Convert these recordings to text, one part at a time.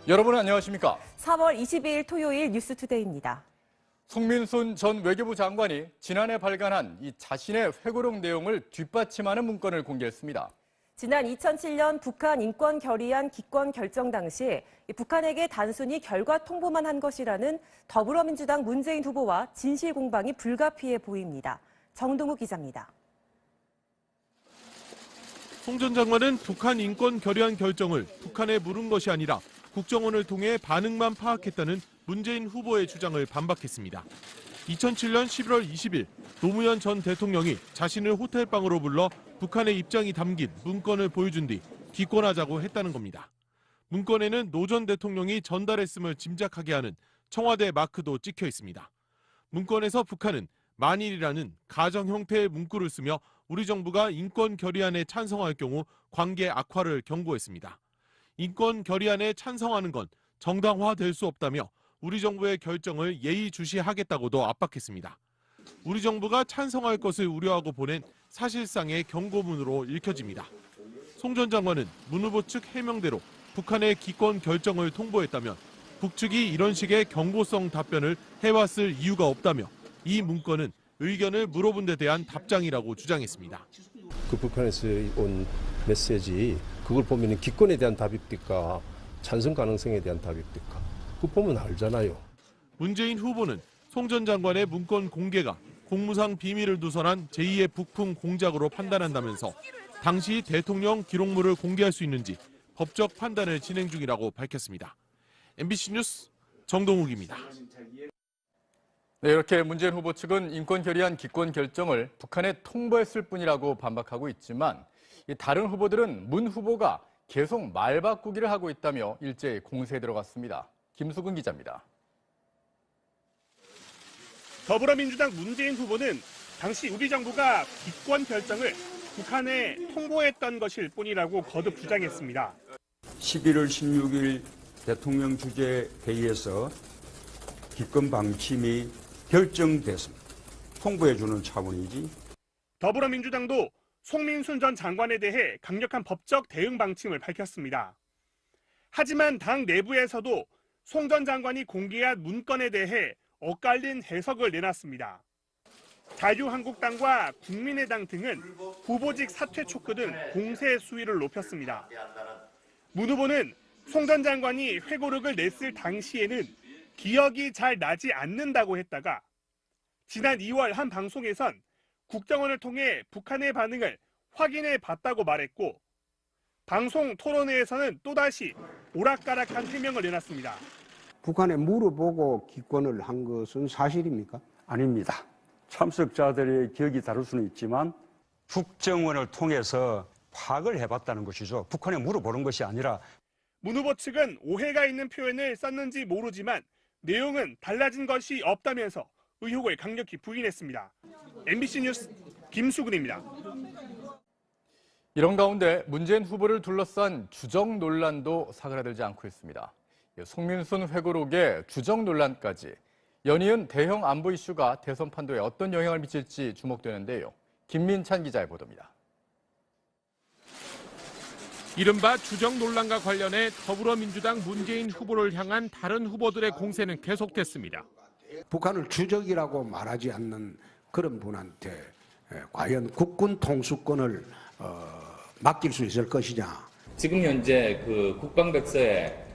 여러분 안녕하십니까? 4월 22일 토요일 뉴스투데이입니다. 송민순 전 외교부 장관이 지난해 발간한 이 자신의 회고록 내용을 뒷받침하는 문건을 공개했습니다. 지난 2007년 북한 인권 결의안 기권 결정 당시 북한에게 단순히 결과 통보만 한 것이라는 더불어민주당 문재인 후보와 진실 공방이 불가피해 보입니다. 정동욱 기자입니다. 송 전 장관은 북한 인권 결의안 결정을 북한에 물은 것이 아니라 국정원을 통해 반응만 파악했다는 문재인 후보의 주장을 반박했습니다. 2007년 11월 20일 노무현 전 대통령이 자신을 호텔방으로 불러 북한의 입장이 담긴 문건을 보여준 뒤 기권하자고 했다는 겁니다. 문건에는 노 전 대통령이 전달했음을 짐작하게 하는 청와대 마크도 찍혀 있습니다. 문건에서 북한은 만일이라는 가정 형태의 문구를 쓰며 우리 정부가 인권 결의안에 찬성할 경우 관계 악화를 경고했습니다. 인권 결의안에 찬성하는 건 정당화될 수 없다며 우리 정부의 결정을 예의주시하겠다고도 압박했습니다. 우리 정부가 찬성할 것을 우려하고 보낸 사실상의 경고문으로 읽혀집니다. 송 전 장관은 문 후보 측 해명대로 북한의 기권 결정을 통보했다면 북측이 이런 식의 경고성 답변을 해왔을 이유가 없다며 이 문건은 의견을 물어본 데 대한 답장이라고 주장했습니다. 그 북한에서 온 메시지 그걸 보면 기권에 대한 답입니까? 찬성 가능성에 대한 답입니까? 그거 보면 알잖아요. 문재인 후보는 송 전 장관의 문건 공개가 공무상 비밀을 누설한 제2의 북풍 공작으로 판단한다면서 당시 대통령 기록물을 공개할 수 있는지 법적 판단을 진행 중이라고 밝혔습니다. MBC 뉴스 정동욱입니다. 네, 이렇게 문재인 후보 측은 인권 결의안 기권 결정을 북한에 통보했을 뿐이라고 반박하고 있지만 다른 후보들은 문 후보가 계속 말 바꾸기를 하고 있다며 일제히 공세에 들어갔습니다. 김수근 기자입니다. 더불어민주당 문재인 후보는 당시 우리 정부가 기권 결정을 북한에 통보했던 것일 뿐이라고 거듭 주장했습니다. 11월 16일 대통령 주재 회의에서 기권 방침이 결정됐습니다. 통보해주는 차원이지. 더불어민주당도 송민순 전 장관에 대해 강력한 법적 대응 방침을 밝혔습니다. 하지만 당 내부에서도 송 전 장관이 공개한 문건에 대해 엇갈린 해석을 내놨습니다. 자유한국당과 국민의당 등은 후보직 사퇴 촉구 등 공세 수위를 높였습니다. 문 후보는 송 전 장관이 회고록을 냈을 당시에는 기억이 잘 나지 않는다고 했다가 지난 2월 한 방송에선 국정원을 통해 북한의 반응을 확인해 봤다고 말했고 방송 토론회에서는 또다시 오락가락한 해명을 내놨습니다. 북한에 물어보고 기권을 한 것은 사실입니까? 아닙니다. 참석자들의 기억이 다를 수는 있지만 국정원을 통해서 파악을 해봤다는 것이죠. 북한에 물어보는 것이 아니라. 문 후보 측은 오해가 있는 표현을 썼는지 모르지만 내용은 달라진 것이 없다면서 의혹을 강력히 부인했습니다. MBC 뉴스 김수근입니다. 이런 가운데 문재인 후보를 둘러싼 주적 논란도 사그라들지 않고 있습니다. 송민순 회고록의 주적 논란까지 연이은 대형 안보 이슈가 대선 판도에 어떤 영향을 미칠지 주목되는데요. 김민찬 기자의 보도입니다. 이른바 주적 논란과 관련해 더불어민주당 문재인 후보를 향한 다른 후보들의 공세는 계속됐습니다. 북한을 주적이라고 말하지 않는 그런 분한테 과연 국군 통수권을 맡길 수 있을 것이냐. 지금 현재 그 국방백서에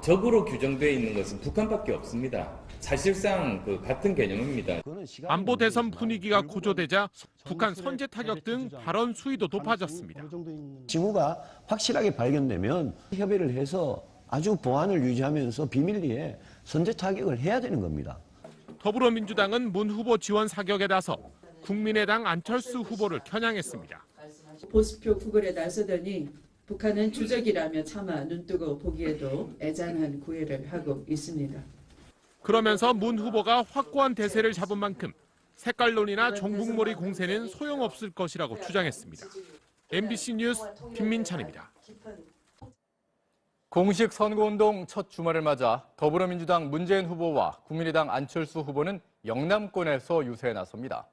적으로 규정되어 있는 것은 북한밖에 없습니다. 사실상 그 같은 개념입니다. 안보 대선 분위기가 고조되자 북한 선제 타격 등 발언 수위도 높아졌습니다. 징후가 확실하게 발견되면 협의를 해서 아주 보안을 유지하면서 비밀리에 선제 타격을 해야 되는 겁니다. 더불어민주당은 문 후보 지원 사격에 나서 국민의당 안철수 후보를 겨냥했습니다. 보수표 구걸에 나서더니 북한은 주적이라며 차마 눈뜨고 보기에도 애잔한 구애를 하고 있습니다. 그러면서 문 후보가 확고한 대세를 잡은 만큼 색깔론이나 종북몰이 공세는 소용없을 것이라고 주장했습니다. MBC 뉴스 김민찬입니다. 공식 선거운동 첫 주말을 맞아 더불어민주당 문재인 후보와 국민의당 안철수 후보는 영남권에서 유세에 나섭니다.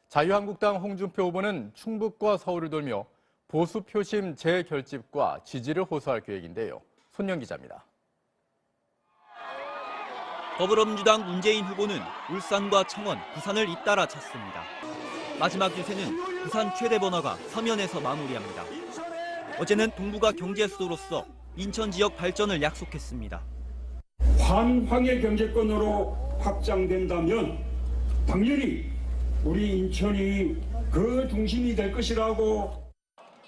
자유한국당 홍준표 후보는 충북과 서울을 돌며 보수 표심 재결집과 지지를 호소할 계획인데요. 손영 기자입니다. 더불어민주당 문재인 후보는 울산과 창원, 부산을 잇따라 찼습니다. 마지막 유세는 부산 최대 번화가 서면에서 마무리합니다. 어제는 동북아 경제 수도로서 인천 지역 발전을 약속했습니다. 환황의 경제권으로 확장된다면 당연히 우리 인천이 그 중심이 될 것이라고.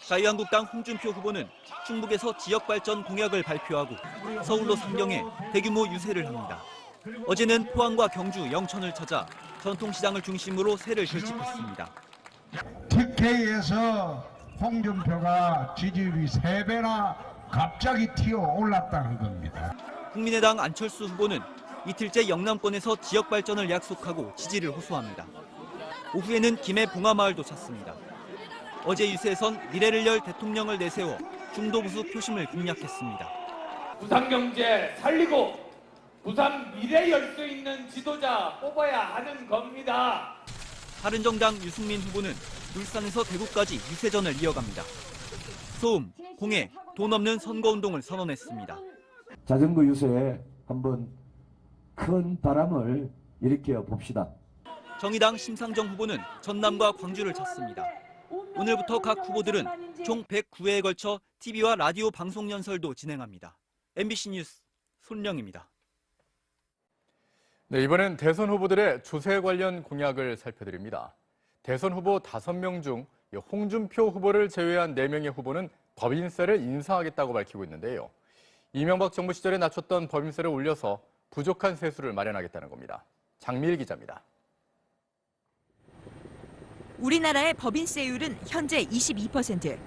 자유한국당 홍준표 후보는 충북에서 지역 발전 공약을 발표하고 서울로 상경해 대규모 유세를 합니다. 어제는 포항과 경주, 영천을 찾아 전통시장을 중심으로 세를 결집했습니다. TK에서 홍준표가 지지율이 3배나 갑자기 튀어 올랐다는 겁니다. 국민의당 안철수 후보는 이틀째 영남권에서 지역 발전을 약속하고 지지를 호소합니다. 오후에는 김해 봉하마을도 찾습니다. 어제 유세에선 미래를 열 대통령을 내세워 중도 보수 표심을 공략했습니다. 부산 경제 살리고 부산 미래 열 수 있는 지도자 뽑아야 하는 겁니다. 바른정당 유승민 후보는 울산에서 대구까지 유세전을 이어갑니다. 소음, 공해, 돈 없는 선거운동을 선언했습니다. 자전거 유세에 한번 큰 바람을 일으켜 봅시다. 정의당 심상정 후보는 전남과 광주를 찾습니다. 오늘부터 각 후보들은 총 109회에 걸쳐 TV와 라디오 방송 연설도 진행합니다. MBC 뉴스 손령입니다. 네, 이번엔 대선 후보들의 조세 관련 공약을 살펴드립니다. 대선 후보 5명 중 홍준표 후보를 제외한 4명의 후보는 법인세를 인상하겠다고 밝히고 있는데요. 이명박 정부 시절에 낮췄던 법인세를 올려서 부족한 세수를 마련하겠다는 겁니다. 장미일 기자입니다. 우리나라의 법인세율은 현재 22%.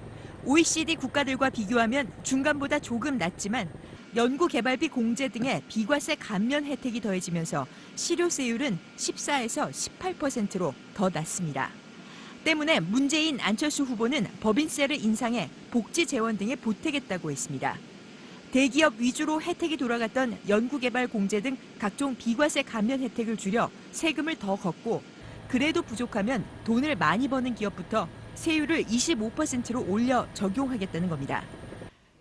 OECD 국가들과 비교하면 중간보다 조금 낮지만 연구개발비 공제 등의 비과세 감면 혜택이 더해지면서 실효세율은 14에서 18%로 더 낮습니다. 때문에 문재인, 안철수 후보는 법인세를 인상해 복지 재원 등에 보태겠다고 했습니다. 대기업 위주로 혜택이 돌아갔던 연구개발 공제 등 각종 비과세 감면 혜택을 줄여 세금을 더 걷고 그래도 부족하면 돈을 많이 버는 기업부터 세율을 25%로 올려 적용하겠다는 겁니다.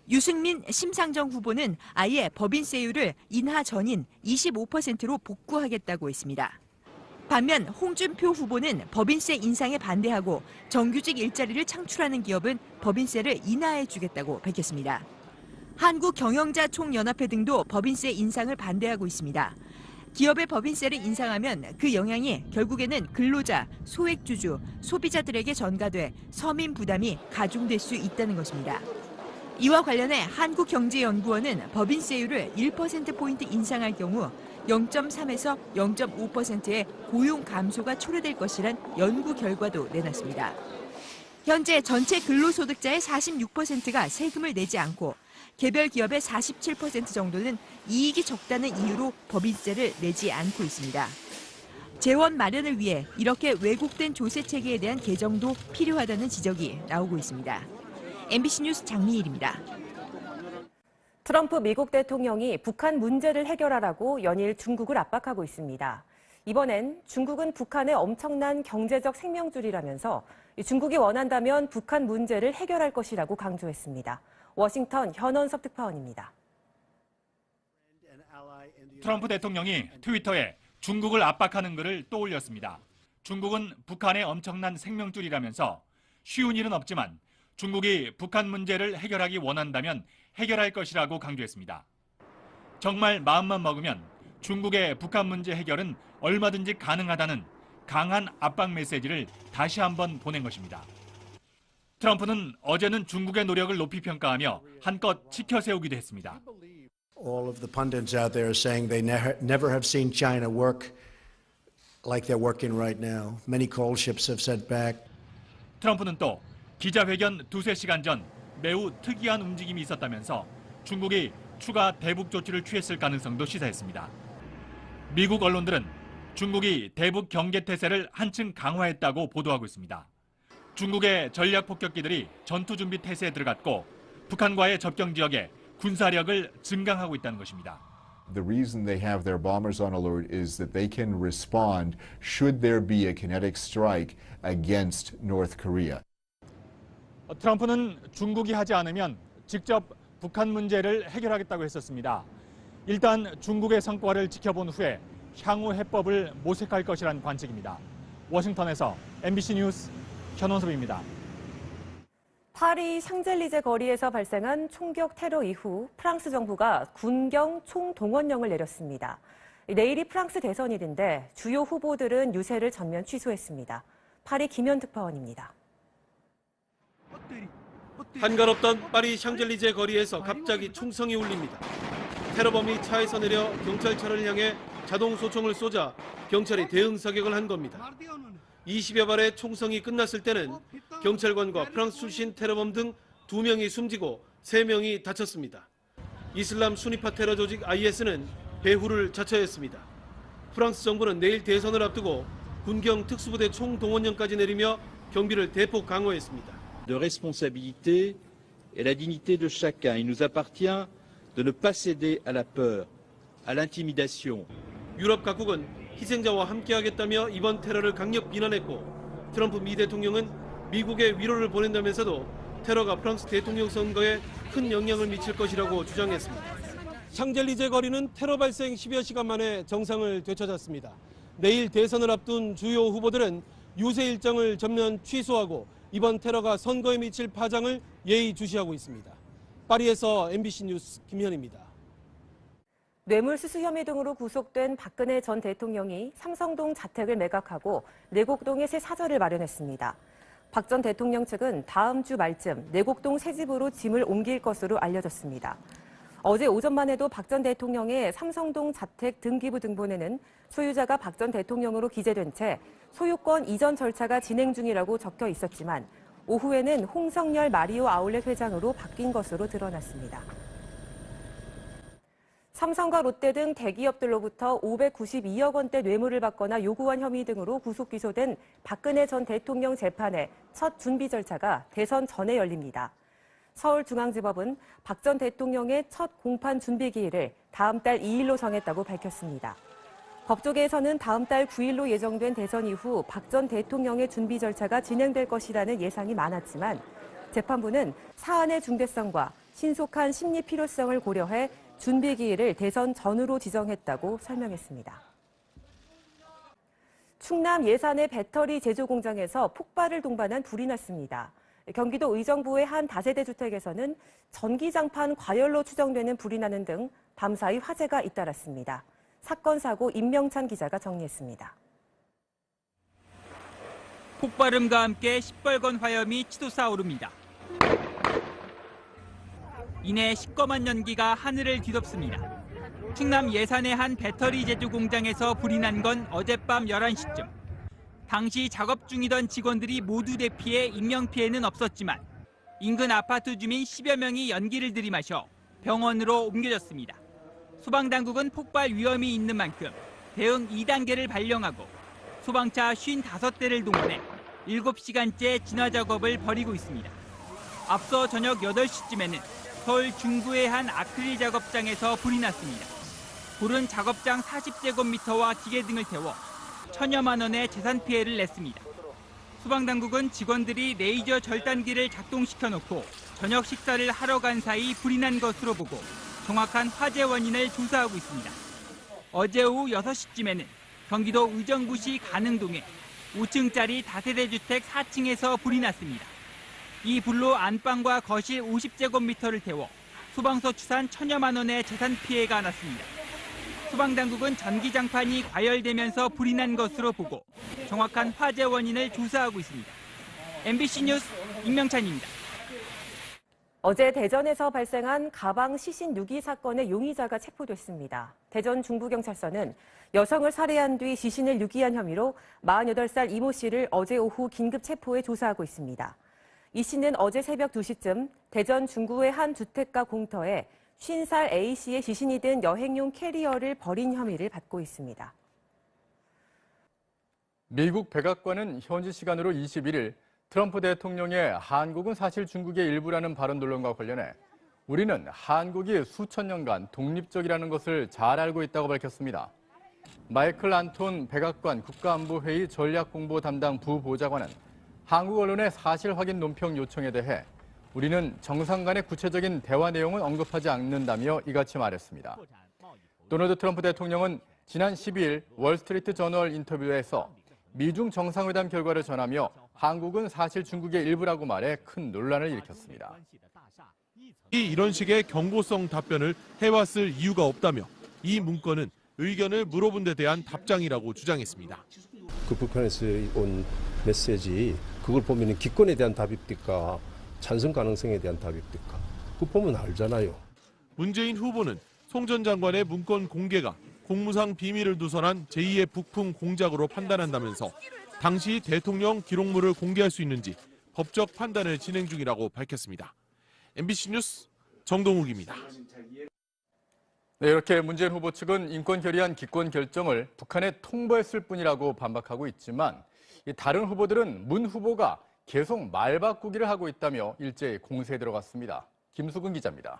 유승민, 심상정 후보는 아예 법인세율을 인하 전인 25%로 복구하겠다고 했습니다. 반면 홍준표 후보는 법인세 인상에 반대하고 정규직 일자리를 창출하는 기업은 법인세를 인하해 주겠다고 밝혔습니다. 한국경영자총연합회 등도 법인세 인상을 반대하고 있습니다. 기업의 법인세를 인상하면 그 영향이 결국에는 근로자, 소액주주, 소비자들에게 전가돼 서민 부담이 가중될 수 있다는 것입니다. 이와 관련해 한국경제연구원은 법인세율을 1%포인트 인상할 경우 0.3에서 0.5%의 고용 감소가 초래될 것이란 연구 결과도 내놨습니다. 현재 전체 근로소득자의 46%가 세금을 내지 않고 개별 기업의 47% 정도는 이익이 적다는 이유로 법인세를 내지 않고 있습니다. 재원 마련을 위해 이렇게 왜곡된 조세 체계에 대한 개정도 필요하다는 지적이 나오고 있습니다. MBC 뉴스 장미일입니다. 트럼프 미국 대통령이 북한 문제를 해결하라고 연일 중국을 압박하고 있습니다. 이번엔 중국은 북한의 엄청난 경제적 생명줄이라면서 중국이 원한다면 북한 문제를 해결할 것이라고 강조했습니다. 워싱턴 현원섭 특파원입니다. 트럼프 대통령이 트위터에 중국을 압박하는 글을 또 올렸습니다. 중국은 북한의 엄청난 생명줄이라면서 쉬운 일은 없지만 중국이 북한 문제를 해결하기 원한다면 해결할 것이라고 강조했습니다. 정말 마음만 먹으면 중국의 북한 문제 해결은 얼마든지 가능하다는 강한 압박 메시지를 다시 한번 보낸 것입니다. 트럼프는 어제는 중국의 노력을 높이 평가하며 한껏 치켜 세우기도 했습니다. All of the pundits out there are saying they never have seen China work like they're working right now. Many coal ships have sent back. 트럼프는 또 기자회견 두세 시간 전 매우 특이한 움직임이 있었다면서 중국이 추가 대북 조치를 취했을 가능성도 시사했습니다. 미국 언론들은 중국이 대북 경계 태세를 한층 강화했다고 보도하고 있습니다. 중국의 전략 폭격기들이 전투 준비 태세에 들어갔고 북한과의 접경 지역에 군사력을 증강하고 있다는 것입니다. The reason they have their bombers on alert is that they can respond should there be a kinetic strike against North Korea. 트럼프는 중국이 하지 않으면 직접 북한 문제를 해결하겠다고 했었습니다. 일단 중국의 성과를 지켜본 후에 향후 해법을 모색할 것이라는 관측입니다. 워싱턴에서 MBC 뉴스 현원섭입니다. 파리 샹젤리제 거리에서 발생한 총격 테러 이후 프랑스 정부가 군경 총동원령을 내렸습니다. 내일이 프랑스 대선일인데 주요 후보들은 유세를 전면 취소했습니다. 파리 김현 특파원입니다. 한가롭던 파리 샹젤리제 거리에서 갑자기 총성이 울립니다. 테러범이 차에서 내려 경찰차를 향해 자동 소총을 쏘자 경찰이 대응 사격을 한 겁니다. 20여 발의 총성이 끝났을 때는 경찰관과 프랑스 출신 테러범 등 2명이 숨지고 3명이 다쳤습니다. 이슬람 순위파 테러 조직 IS는 배후를 자처했습니다. 프랑스 정부는 내일 대선을 앞두고 군경 특수부대 총동원령까지 내리며 경비를 대폭 강화했습니다. De responsabilité et la dignité de chacun. Il nous appartient de ne pas céder à la peur, à l'intimidation. 유럽 각국은 희생자와 함께하겠다며 이번 테러를 강력 비난했고 트럼프 미 대통령은 미국에 위로를 보낸다면서도 테러가 프랑스 대통령 선거에 큰 영향을 미칠 것이라고 주장했습니다. 샹젤리제 거리는 테러 발생 10여 시간 만에 정상을 되찾았습니다. 내일 대선을 앞둔 주요 후보들은 유세 일정을 전면 취소하고 이번 테러가 선거에 미칠 파장을 예의주시하고 있습니다. 파리에서 MBC 뉴스 김현입니다. 뇌물수수 혐의 등으로 구속된 박근혜 전 대통령이 삼성동 자택을 매각하고 내곡동에 새 사저를 마련했습니다. 박 전 대통령 측은 다음 주 말쯤 내곡동 새 집으로 짐을 옮길 것으로 알려졌습니다. 어제 오전만 해도 박 전 대통령의 삼성동 자택 등기부 등본에는 소유자가 박 전 대통령으로 기재된 채 소유권 이전 절차가 진행 중이라고 적혀 있었지만 오후에는 홍성열 마리오 아울렛 회장으로 바뀐 것으로 드러났습니다. 삼성과 롯데 등 대기업들로부터 592억 원대 뇌물을 받거나 요구한 혐의 등으로 구속 기소된 박근혜 전 대통령 재판의 첫 준비 절차가 대선 전에 열립니다. 서울중앙지법은 박 전 대통령의 첫 공판 준비 기일을 다음 달 2일로 정했다고 밝혔습니다. 법조계에서는 다음 달 9일로 예정된 대선 이후 박 전 대통령의 준비 절차가 진행될 것이라는 예상이 많았지만 재판부는 사안의 중대성과 신속한 심리 필요성을 고려해 준비 기일을 대선 전으로 지정했다고 설명했습니다. 충남 예산의 배터리 제조 공장에서 폭발을 동반한 불이 났습니다. 경기도 의정부의 한 다세대 주택에서는 전기장판 과열로 추정되는 불이 나는 등 밤사이 화재가 잇따랐습니다. 사건 사고 임명찬 기자가 정리했습니다. 폭발음과 함께 시뻘건 화염이 치솟아 오릅니다. 이내 시꺼먼 연기가 하늘을 뒤덮습니다. 충남 예산의 한 배터리 제조 공장에서 불이 난 건 어젯밤 11시쯤. 당시 작업 중이던 직원들이 모두 대피해 인명피해는 없었지만 인근 아파트 주민 10여 명이 연기를 들이마셔 병원으로 옮겨졌습니다. 소방당국은 폭발 위험이 있는 만큼 대응 2단계를 발령하고 소방차 55대를 동원해 7시간째 진화 작업을 벌이고 있습니다. 앞서 저녁 8시쯤에는 서울 중구의 한 아크릴 작업장에서 불이 났습니다. 불은 작업장 40제곱미터와 기계 등을 태워 천여만 원의 재산 피해를 냈습니다. 소방당국은 직원들이 레이저 절단기를 작동시켜놓고 저녁 식사를 하러 간 사이 불이 난 것으로 보고 정확한 화재 원인을 조사하고 있습니다. 어제 오후 6시쯤에는 경기도 의정부시 가능동에 5층짜리 다세대 주택 4층에서 불이 났습니다. 이 불로 안방과 거실 50제곱미터를 태워 소방서 추산 천여만 원의 재산 피해가 났습니다. 소방당국은 전기장판이 과열되면서 불이 난 것으로 보고 정확한 화재 원인을 조사하고 있습니다. MBC 뉴스 임명찬입니다. 어제 대전에서 발생한 가방 시신 유기 사건의 용의자가 체포됐습니다. 대전 중부경찰서는 여성을 살해한 뒤 시신을 유기한 혐의로 48살 이모 씨를 어제 오후 긴급 체포해 조사하고 있습니다. 이 씨는 어제 새벽 2시쯤 대전 중구의 한 주택가 공터에 50살 A씨의 시신이 든 여행용 캐리어를 버린 혐의를 받고 있습니다. 미국 백악관은 현지 시간으로 21일 트럼프 대통령의 한국은 사실 중국의 일부라는 발언 논란과 관련해 우리는 한국이 수천 년간 독립적이라는 것을 잘 알고 있다고 밝혔습니다. 마이클 안톤 백악관 국가안보회의 전략공보 담당 부보좌관은 한국 언론의 사실 확인 논평 요청에 대해 우리는 정상 간의 구체적인 대화 내용은 언급하지 않는다며 이같이 말했습니다. 도널드 트럼프 대통령은 지난 12일 월스트리트 저널 인터뷰에서 미중 정상회담 결과를 전하며 한국은 사실 중국의 일부라고 말해 큰 논란을 일으켰습니다. 이런 식의 경고성 답변을 해왔을 이유가 없다며 이 문건은 의견을 물어본 데 대한 답장이라고 주장했습니다. 그 북한에서 온 메시지 그걸 보면 기권에 대한 답입니까? 찬성 가능성에 대한 답입니까? 그거 보면 알잖아요. 문재인 후보는 송 전 장관의 문건 공개가 공무상 비밀을 누설한 제2의 북풍 공작으로 판단한다면서 당시 대통령 기록물을 공개할 수 있는지 법적 판단을 진행 중이라고 밝혔습니다. MBC 뉴스 정동욱입니다. 네, 이렇게 문재인 후보 측은 인권 결의안 기권 결정을 북한에 통보했을 뿐이라고 반박하고 있지만 다른 후보들은 문 후보가 계속 말 바꾸기를 하고 있다며 일제히 공세에 들어갔습니다. 김수근 기자입니다.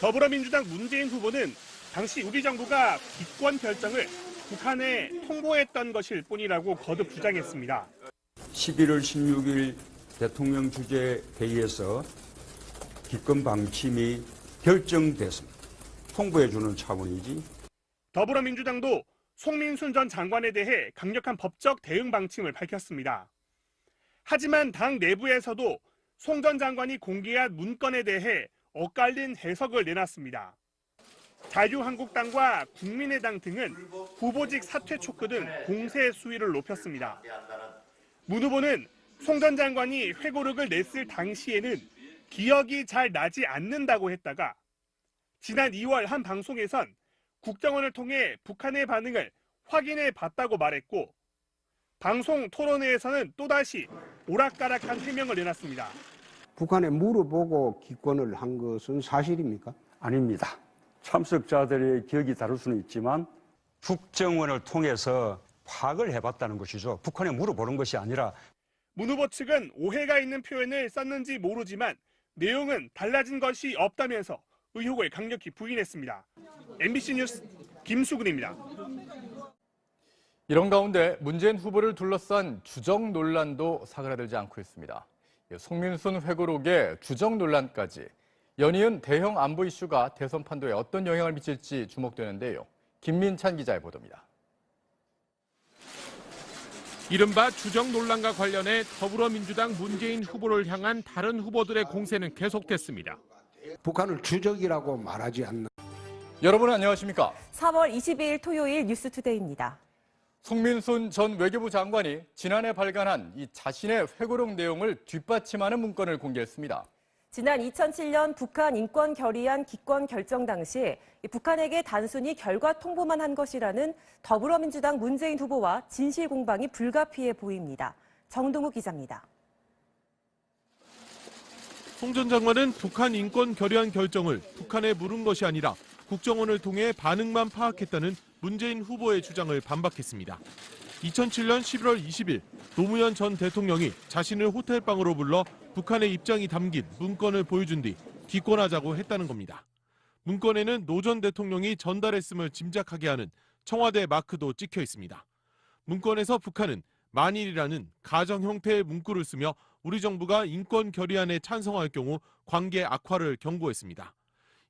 더불어민주당 문재인 후보는 당시 우리 정부가 기권 결정을 북한에 통보했던 것일 뿐이라고 거듭 주장했습니다. 11월 16일 대통령 주재 회의에서 기권 방침이 결정됐습니다. 통보해주는 차원이지. 더불어민주당도 송민순 전 장관에 대해 강력한 법적 대응 방침을 밝혔습니다. 하지만 당 내부에서도 송 전 장관이 공개한 문건에 대해 엇갈린 해석을 내놨습니다. 자유한국당과 국민의당 등은 후보직 사퇴 촉구 등 공세 수위를 높였습니다. 문 후보는 송 전 장관이 회고록을 냈을 당시에는 기억이 잘 나지 않는다고 했다가 지난 2월 한 방송에선 국정원을 통해 북한의 반응을 확인해 봤다고 말했고 방송 토론회에서는 또다시 오락가락한 해명을 내놨습니다. 북한에 물어보고 기권을 한 것은 사실입니까? 아닙니다. 참석자들의 기억이 다를 수는 있지만 국정원을 통해서 파악을 해봤다는 것이죠. 북한에 물어보는 것이 아니라. 문 후보 측은 오해가 있는 표현을 썼는지 모르지만 내용은 달라진 것이 없다면서 의혹을 강력히 부인했습니다. MBC 뉴스 김수근입니다. 이런 가운데 문재인 후보를 둘러싼 주적 논란도 사그라들지 않고 있습니다. 송민순 회고록의 주적 논란까지 연이은 대형 안보 이슈가 대선 판도에 어떤 영향을 미칠지 주목되는데요. 김민찬 기자의 보도입니다. 이른바 주적 논란과 관련해 더불어민주당 문재인 후보를 향한 다른 후보들의 공세는 계속됐습니다. 북한을 주적이라고 말하지 않는. 여러분 안녕하십니까? 3월 22일 토요일 뉴스투데이입니다. 송민순 전 외교부 장관이 지난해 발간한 이 자신의 회고록 내용을 뒷받침하는 문건을 공개했습니다. 지난 2007년 북한 인권 결의안 기권 결정 당시 북한에게 단순히 결과 통보만 한 것이라는 더불어민주당 문재인 후보와 진실 공방이 불가피해 보입니다. 정동욱 기자입니다. 송 전 장관은 북한 인권 결의안 결정을 북한에 물은 것이 아니라 국정원을 통해 반응만 파악했다는 문재인 후보의 주장을 반박했습니다. 2007년 11월 20일 노무현 전 대통령이 자신을 호텔방으로 불러 북한의 입장이 담긴 문건을 보여준 뒤 기권하자고 했다는 겁니다. 문건에는 노 전 대통령이 전달했음을 짐작하게 하는 청와대 마크도 찍혀 있습니다. 문건에서 북한은 만일이라는 가정 형태의 문구를 쓰며 우리 정부가 인권 결의안에 찬성할 경우 관계 악화를 경고했습니다.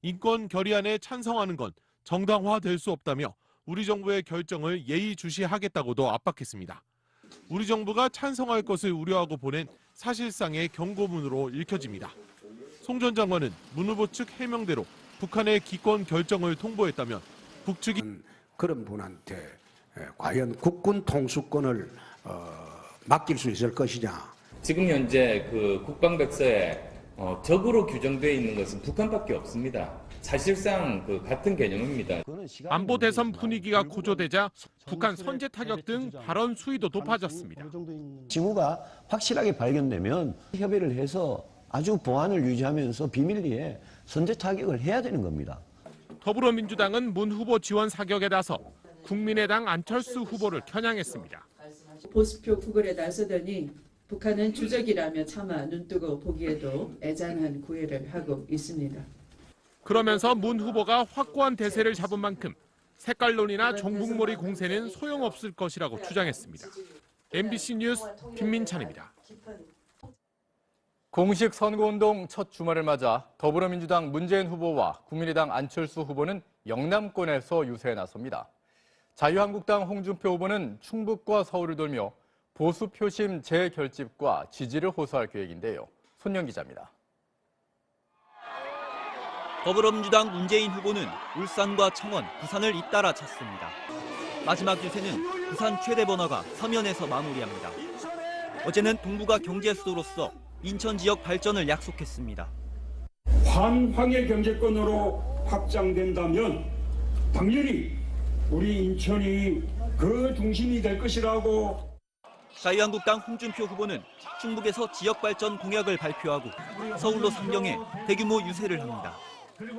인권 결의안에 찬성하는 건 정당화될 수 없다며 우리 정부의 결정을 예의주시하겠다고도 압박했습니다. 우리 정부가 찬성할 것을 우려하고 보낸 사실상의 경고문으로 읽혀집니다. 송 전 장관은 문 후보 측 해명대로 북한의 기권 결정을 통보했다면 북측이 그런 분한테 과연 국군 통수권을 맡길 수 있을 것이냐. 지금 현재 그 국방백서에 적으로 규정되어 있는 것은 북한밖에 없습니다. 사실상 그 같은 개념입니다. 안보 대선 분위기가 고조되자 북한 선제 타격 등 발언 수위도 높아졌습니다. 징후가 확실하게 발견되면 협의를 해서 아주 보안을 유지하면서 비밀리에 선제 타격을 해야 되는 겁니다. 더불어민주당은 문 후보 지원 사격에 나서 국민의당 안철수 후보를 겨냥했습니다. 보수표 구걸에 나서더니 북한은 주적이라며 차마 눈뜨고 보기에도 애잔한 구애를 하고 있습니다. 그러면서 문 후보가 확고한 대세를 잡은 만큼 색깔론이나 종북몰이 공세는 소용없을 것이라고 주장했습니다. MBC 뉴스 김민찬입니다. 공식 선거운동 첫 주말을 맞아 더불어민주당 문재인 후보와 국민의당 안철수 후보는 영남권에서 유세에 나섭니다. 자유한국당 홍준표 후보는 충북과 서울을 돌며 보수 표심 재결집과 지지를 호소할 계획인데요. 손영 기자입니다. 더불어민주당 문재인 후보는 울산과 청원, 부산을 잇따라 찾습니다. 마지막 유세는 부산 최대 번화가 서면에서 마무리합니다. 어제는 동부가 경제 수도로서 인천 지역 발전을 약속했습니다. 환황의 경제권으로 확장된다면 당연히 우리 인천이 그 중심이 될 것이라고. 자유한국당 홍준표 후보는 충북에서 지역 발전 공약을 발표하고 서울로 상경해 대규모 유세를 합니다.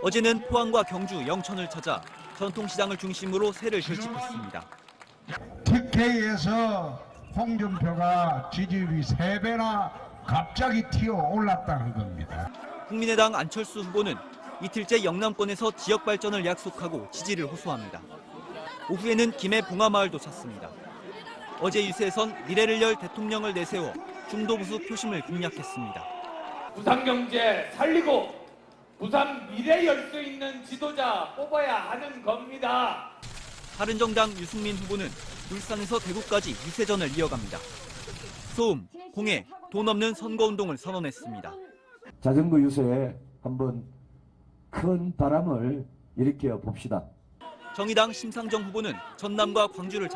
어제는 포항과 경주, 영천을 찾아 전통시장을 중심으로 세를 결집했습니다. TK에서 홍준표가 지지율이 3배나 갑자기 튀어 올랐다는 겁니다. 국민의당 안철수 후보는 이틀째 영남권에서 지역 발전을 약속하고 지지를 호소합니다. 오후에는 김해 봉화마을도 찾습니다. 어제 유세에선 미래를 열 대통령을 내세워 중도 보수 표심을 공략했습니다. 부산 경제 살리고 부산 미래 열 수 있는 지도자 뽑아야 하는 겁니다. 바른정당 유승민 후보는 울산에서 대구까지 유세전을 이어갑니다. 소음, 공해, 돈 없는 선거운동을 선언했습니다. 자전거 유세에 한번 큰 바람을 일으켜 봅시다. 정의당 심상정 후보는 전남과 광주를